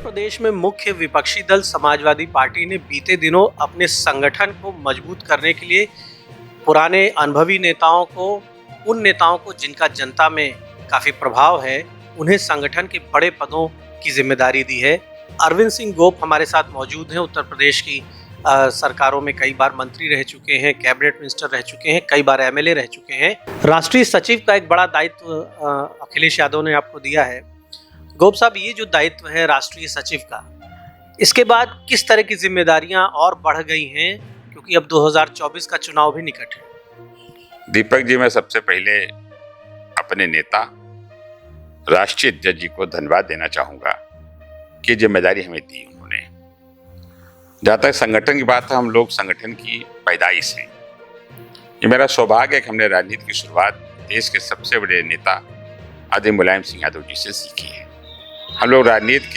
प्रदेश में मुख्य विपक्षी दल समाजवादी पार्टी ने बीते दिनों अपने संगठन को मजबूत करने के लिए पुराने अनुभवी नेताओं को, उन नेताओं को जिनका जनता में काफी प्रभाव है, उन्हें संगठन के बड़े पदों की जिम्मेदारी दी है। अरविंद सिंह गोप हमारे साथ मौजूद हैं। उत्तर प्रदेश की सरकारों में कई बार मंत्री रह चुके हैं, कैबिनेट मिनिस्टर रह चुके हैं, कई बार एमएलए रह चुके हैं। राष्ट्रीय सचिव का एक बड़ा दायित्व अखिलेश यादव ने आपको दिया है। गोप साहब, ये जो दायित्व है राष्ट्रीय सचिव का, इसके बाद किस तरह की जिम्मेदारियां और बढ़ गई हैं, क्योंकि अब 2024 का चुनाव भी निकट है। दीपक जी, मैं सबसे पहले अपने नेता राष्ट्रीय अध्यक्ष जी को धन्यवाद देना चाहूंगा कि जिम्मेदारी हमें दी उन्होंने। जहाँ तक संगठन की बात है, हम लोग संगठन की पैदाइश हैं। ये मेरा सौभाग्य है कि हमने राजनीति की शुरुआत देश के सबसे बड़े नेता आदरणीय मुलायम सिंह यादव जी से सीखी है। हम लोग राजनीति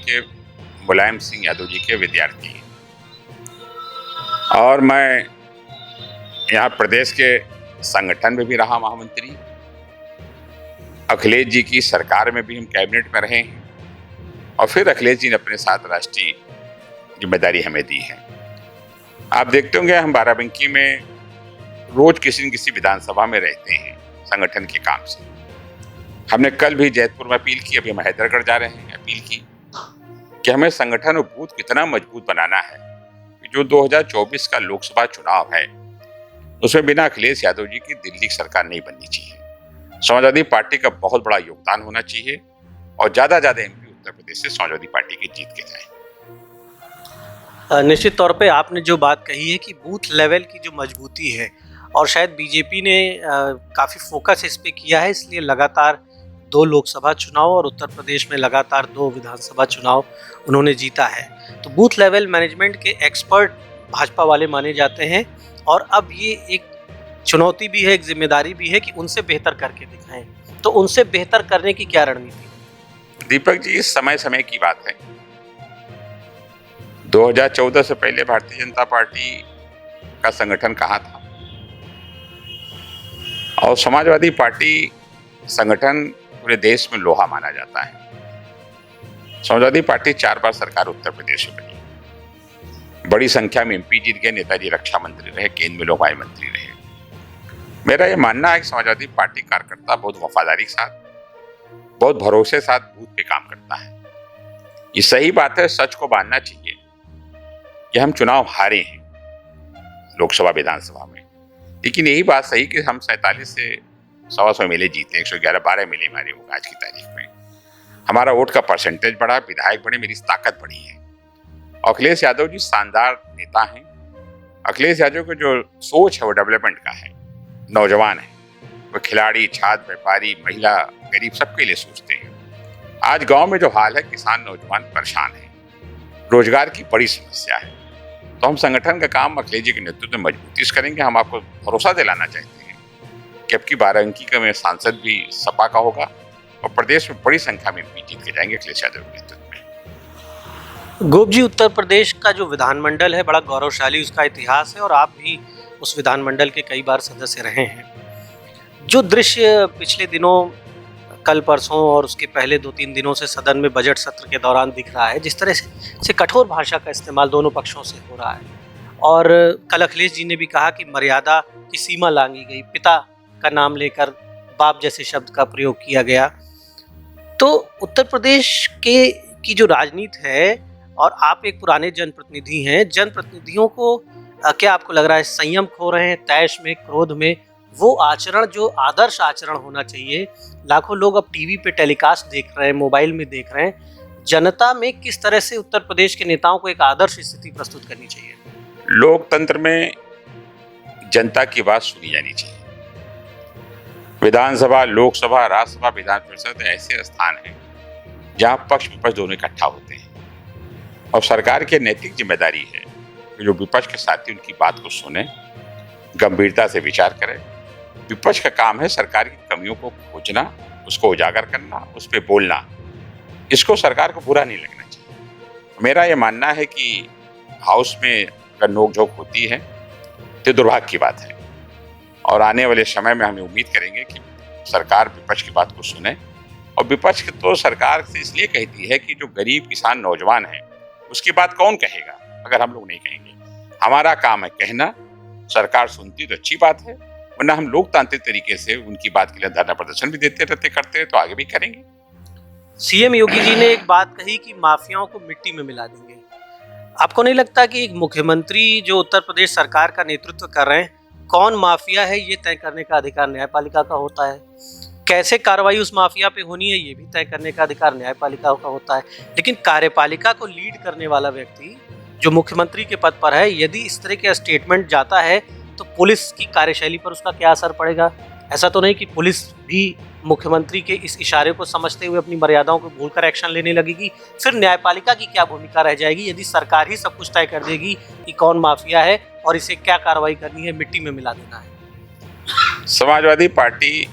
के मुलायम सिंह यादव जी के विद्यार्थी हैं। और मैं यहाँ प्रदेश के संगठन में भी रहा महामंत्री, अखिलेश जी की सरकार में भी हम कैबिनेट में रहे हैं, और फिर अखिलेश जी ने अपने साथ राष्ट्रीय जिम्मेदारी हमें दी है। आप देखते होंगे हम बाराबंकी में रोज किसी न किसी विधानसभा में रहते हैं संगठन के काम से। हमने कल भी जैतपुर में अपील की, अभी हम हैदरगढ़ जा रहे हैं, अपील की कि हमें संगठन और बूथ कितना मजबूत बनाना है कि जो 2024 का लोकसभा चुनाव है उसमें बिना अखिलेश यादव जी की दिल्ली की सरकार नहीं बननी चाहिए। समाजवादी पार्टी का बहुत बड़ा योगदान होना चाहिए और ज्यादा एमपी उत्तर प्रदेश से समाजवादी पार्टी की जीत के जाए। निश्चित तौर पे आपने जो बात कही है कि बूथ लेवल की जो मजबूती है, और शायद बीजेपी ने काफ़ी फोकस इस पे किया है, इसलिए लगातार 2 लोकसभा चुनाव और उत्तर प्रदेश में लगातार 2 विधानसभा चुनाव उन्होंने जीता है। तो बूथ लेवल मैनेजमेंट के एक्सपर्ट भाजपा वाले माने जाते हैं, और अब ये एक चुनौती भी है, एक जिम्मेदारी भी है कि उनसे बेहतर करके दिखाएं। तो उनसे बेहतर करने की क्या रणनीति? दीपक जी, समय की बात है। 2014 से पहले भारतीय जनता पार्टी का संगठन कहाँ था, और समाजवादी पार्टी संगठन पूरे देश में लोहा माना जाता है। समाजवादी पार्टी 4 बार सरकार उत्तर प्रदेश में बनी, बड़ी संख्या में एमपी जीत गए, नेताजी रक्षा मंत्री रहे, केंद्र में लोक आय मंत्री रहे। मेरा ये मानना है कि समाजवादी पार्टी कार्यकर्ता बहुत वफादारी के साथ, बहुत भरोसे के साथ बूथ पे काम करता है। ये सही बात है, सच को मानना चाहिए कि हम चुनाव हारे हैं लोकसभा विधानसभा में, लेकिन यही बात सही कि हम 47 से 100 एमएलए जीते, 111-12 एमएलए हमारे होगा आज की तारीख में। हमारा वोट का परसेंटेज बढ़ा, विधायक बढ़े, मेरी ताकत बढ़ी है। अखिलेश यादव जी शानदार नेता हैं। अखिलेश यादव की जो सोच है वो डेवलपमेंट का है, नौजवान है, वो खिलाड़ी, छात्र, व्यापारी, महिला, गरीब सबके लिए सोचते हैं। आज गांव में जो हाल है, किसान नौजवान परेशान है, रोजगार की बड़ी समस्या है। तो हम संगठन का काम अखिलेश जी के नेतृत्व में मजबूती से करेंगे। हम आपको भरोसा दिलाना चाहते हैं कि अब की बाराबंकी का में सांसद भी सपा का होगा, और प्रदेश में बड़ी संख्या में एमपी जीत के जाएंगे अखिलेश यादव के नेतृत्व में। गोप जी, उत्तर प्रदेश का जो विधानमंडल है बड़ा गौरवशाली उसका इतिहास है, और आप भी उस विधानमंडल के कई बार सदस्य रहे हैं। जो दृश्य पिछले दिनों, कल परसों और उसके पहले 2-3 दिनों से सदन में बजट सत्र के दौरान दिख रहा है, जिस तरह से कठोर भाषा का इस्तेमाल दोनों पक्षों से हो रहा है, और कल अखिलेश जी ने भी कहा कि मर्यादा की सीमा लांघी गई, पिता का नाम लेकर बाप जैसे शब्द का प्रयोग किया गया। तो उत्तर प्रदेश की जो राजनीति है, और आप एक पुराने जनप्रतिनिधि हैं, जनप्रतिनिधियों को क्या आपको लग रहा है संयम खो रहे हैं, तैश में, क्रोध में? वो आचरण जो आदर्श आचरण होना चाहिए, लाखों लोग अब टीवी पे टेलीकास्ट देख रहे हैं, मोबाइल में देख रहे हैं, जनता में किस तरह से उत्तर प्रदेश के नेताओं को एक आदर्श स्थिति प्रस्तुत करनी चाहिए? लोकतंत्र में जनता की बात सुनी जानी चाहिए। विधानसभा, लोकसभा, राज्यसभा, विधान परिषद ऐसे स्थान हैं जहाँ पक्ष विपक्ष दोनों इकट्ठा होते हैं, और सरकार की नैतिक जिम्मेदारी है कि जो विपक्ष के साथी उनकी बात को सुने, गंभीरता से विचार करें। विपक्ष का काम है सरकार की कमियों को खोजना, उसको उजागर करना, उस पर बोलना। इसको सरकार को बुरा नहीं लगना चाहिए। मेरा ये मानना है कि हाउस में अगर नोकझोंक होती है तो दुर्भाग्य की बात है, और आने वाले समय में हम उम्मीद करेंगे कि सरकार विपक्ष की बात को सुने और विपक्ष तो सरकार से इसलिए कहती है कि जो गरीब किसान नौजवान है उसकी बात कौन कहेगा अगर हम लोग नहीं कहेंगे। हमारा काम है कहना, सरकार सुनती तो अच्छी बात है, वरना हम लोकतांत्रिक तरीके से उनकी बात के लिए धरना प्रदर्शन भी देते रहते करते तो आगे भी करेंगे। सीएम योगी जी ने एक बात कही कि माफियाओं को मिट्टी में मिला देंगे। आपको नहीं लगता कि एक मुख्यमंत्री जो उत्तर प्रदेश सरकार का नेतृत्व कर रहे हैं, कौन माफिया है ये तय करने का अधिकार न्यायपालिका का होता है, कैसे कार्रवाई उस माफिया पे होनी है ये भी तय करने का अधिकार न्यायपालिका का होता है। लेकिन कार्यपालिका को लीड करने वाला व्यक्ति जो मुख्यमंत्री के पद पर है, यदि इस तरह के स्टेटमेंट जाता है तो पुलिस की कार्यशैली पर उसका क्या असर पड़ेगा? ऐसा तो नहीं कि पुलिस भी मुख्यमंत्री के इस इशारे को समझते हुए अपनी मर्यादाओं को भूलकर एक्शन लेने लगेगी? फिर न्यायपालिका की क्या भूमिका रह जाएगी यदि सरकार ही सब कुछ तय कर देगी कि कौन माफिया है और इसे क्या कार्रवाई करनी है, मिट्टी में मिला देना है? समाजवादी पार्टी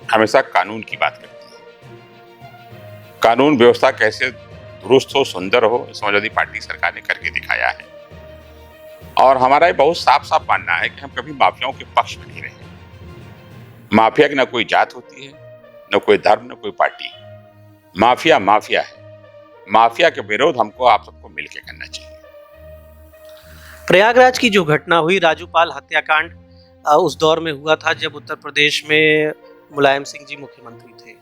हमेशा कानून की बात करती है। कानून व्यवस्था कैसे दुरुस्त हो, सुंदर हो, समाजवादी पार्टी सरकार ने करके दिखाया है। और हमारा ये बहुत साफ साफ मानना है कि हम कभी माफियाओं के पक्ष में नहीं रहे। माफिया की ना कोई जात होती है, न कोई धर्म, न कोई पार्टी। माफिया माफिया है। माफिया के विरोध हमको आप सबको मिलकर करना चाहिए। प्रयागराज की जो घटना हुई, राजूपाल हत्याकांड, उस दौर में हुआ था जब उत्तर प्रदेश में मुलायम सिंह जी मुख्यमंत्री थे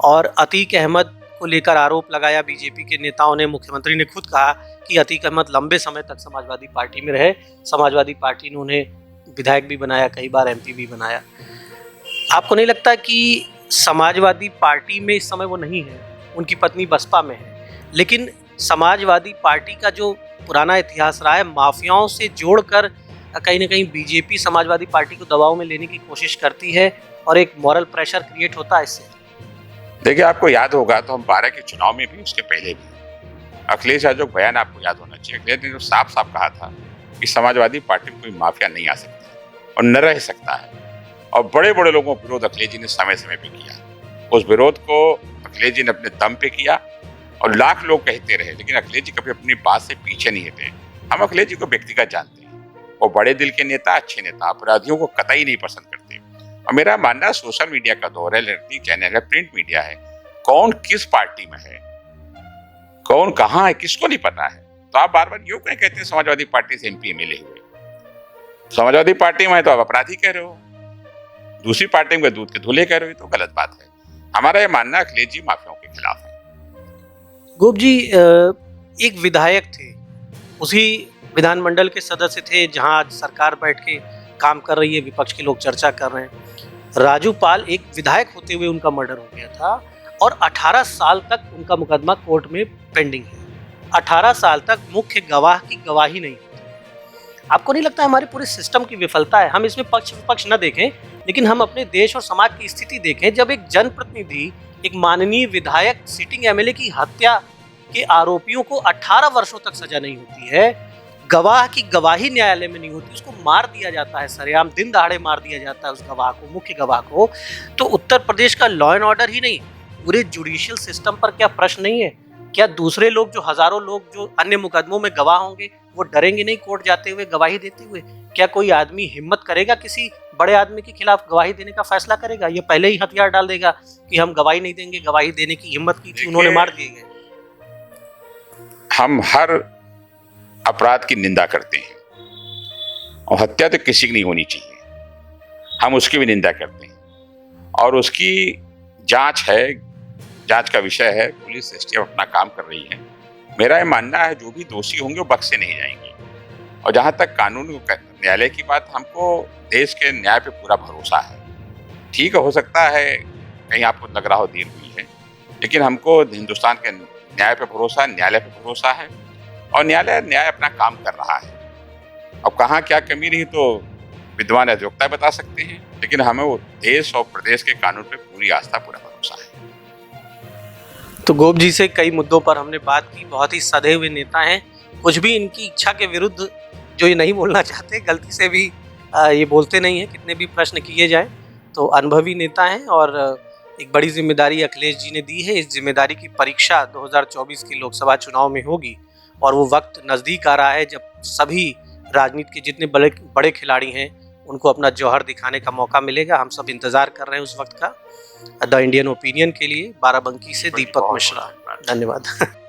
और अतीक अहमद को लेकर आरोप लगाया बीजेपी के नेताओं ने। मुख्यमंत्री ने खुद कहा कि अतीक अहमद लंबे समय तक समाजवादी पार्टी में रहे, समाजवादी पार्टी ने उन्हें विधायक भी बनाया, कई बार एमपी भी बनाया। आपको नहीं लगता कि समाजवादी पार्टी में इस समय वो नहीं है, उनकी पत्नी बसपा में है, लेकिन समाजवादी पार्टी का जो पुराना इतिहास रहा है, माफियाओं से जोड़कर कहीं ना कहीं बीजेपी समाजवादी पार्टी को दबाव में लेने की कोशिश करती है और एक मॉरल प्रेशर क्रिएट होता है इससे? देखिए, आपको याद होगा तो हम 12 के चुनाव में भी, उसके पहले भी अखिलेश यादव बयान आपको याद होना चाहिए। अखिलेश ने जो साफ साफ कहा था कि समाजवादी पार्टी में कोई माफिया नहीं आ सकता और न रह सकता है। और बड़े बड़े लोगों का विरोध अखिलेश जी ने समय समय पे किया। उस विरोध को अखिलेश जी ने अपने दम पे किया और लाख लोग कहते रहे, लेकिन अखिलेश जी कभी अपनी बात से पीछे नहीं हटे। हम अखिलेश जी को व्यक्तिगत जानते हैं, वो बड़े दिल के नेता, अच्छे नेता, अपराधियों को कतई नहीं पसंद करते। और मेरा मानना सोशल मीडिया का दौर है, इलेक्ट्रॉनिक चैनल है, प्रिंट मीडिया है, कौन किस पार्टी में है, कौन कहाँ है, किसको नहीं पता है। तो आप बार बार यूं कहीं कहते हैं समाजवादी पार्टी से एमपी एमएलए हुए। समाजवादी पार्टी में तो आप अपराधी कह रहे हो, दूसरी पार्टी में दूध के धुले कह रहे हो, तो गलत बात है। हमारा यह मानना अखिलेश जी माफियाओं के खिलाफ है। गोप जी एक विधायक थे, उसी विधानमंडल के सदस्य थे जहां आज सरकार बैठ के काम कर रही है, विपक्ष के लोग चर्चा कर रहे हैं। राजूपाल एक विधायक होते हुए उनका मर्डर हो गया था और 18 साल तक उनका मुकदमा कोर्ट में पेंडिंग है। 18 साल तक मुख्य गवाह की गवाही नहीं होती। आपको नहीं लगता हमारे पूरे सिस्टम की विफलता है? हम इसमें पक्ष विपक्ष न देखें, लेकिन हम अपने देश और समाज की स्थिति देखें। जब एक जनप्रतिनिधि, एक माननीय विधायक, सिटिंग एमएलए की हत्या के आरोपियों को 18 वर्षों तक सजा नहीं होती है, गवाह की गवाही न्यायालय में नहीं होती, उसको मार दिया जाता है, सरेआम दिन दहाड़े मार दिया जाता है उस गवाह को, मुख्य गवाह को, तो उत्तर प्रदेश का लॉ एंड ऑर्डर ही नहीं, पूरे जुडिशियल सिस्टम पर क्या प्रश्न नहीं है? क्या दूसरे लोग, जो हजारों लोग जो अन्य मुकदमों में गवाह होंगे, वो डरेंगे नहीं कोर्ट जाते हुए, गवाही देते हुए? क्या कोई आदमी हिम्मत करेगा किसी बड़े आदमी के खिलाफ गवाही देने का फैसला करेगा? ये पहले ही हथियार डाल देगा कि हम गवाही नहीं देंगे, गवाही देने की हिम्मत की थी उन्होंने, मार दिए गए। हम हर अपराध की निंदा करते हैं और हत्या तो किसी की नहीं होनी चाहिए, हम उसकी भी निंदा करते हैं और उसकी जांच है, जांच का विषय है, पुलिस एसटीएफ अपना काम कर रही है। मेरा यह मानना है जो भी दोषी होंगे वो बख्शे नहीं जाएंगे। और जहां तक कानून न्यायालय की बात, हमको देश के न्याय पे पूरा भरोसा है। ठीक हो सकता है कहीं आपको लग रहा हो देर हुई है, लेकिन हमको हिंदुस्तान के न्याय पे भरोसा है, न्यायालय पे भरोसा है और न्याय अपना काम कर रहा है। अब कहाँ क्या कमी रही तो विद्वान अधिवक्ता बता सकते हैं, लेकिन हमें वो देश और प्रदेश के कानून पे पूरी आस्था, पूरा भरोसा है। तो गोप जी से कई मुद्दों पर हमने बात की, बहुत ही सधे हुए नेता हैं, कुछ भी इनकी इच्छा के विरुद्ध जो ये नहीं बोलना चाहते, गलती से भी ये बोलते नहीं हैं, कितने भी प्रश्न किए जाएं। तो अनुभवी नेता हैं और एक बड़ी जिम्मेदारी अखिलेश जी ने दी है। इस जिम्मेदारी की परीक्षा 2024 के लोकसभा चुनाव में होगी और वो वक्त नज़दीक आ रहा है जब सभी राजनीति के जितने बड़े खिलाड़ी हैं उनको अपना जौहर दिखाने का मौका मिलेगा। हम सब इंतज़ार कर रहे हैं उस वक्त का। द इंडियन ओपिनियन के लिए बाराबंकी से बड़ी दीपक बहुत मिश्रा। बहुत धन्यवाद। धन्यवाद।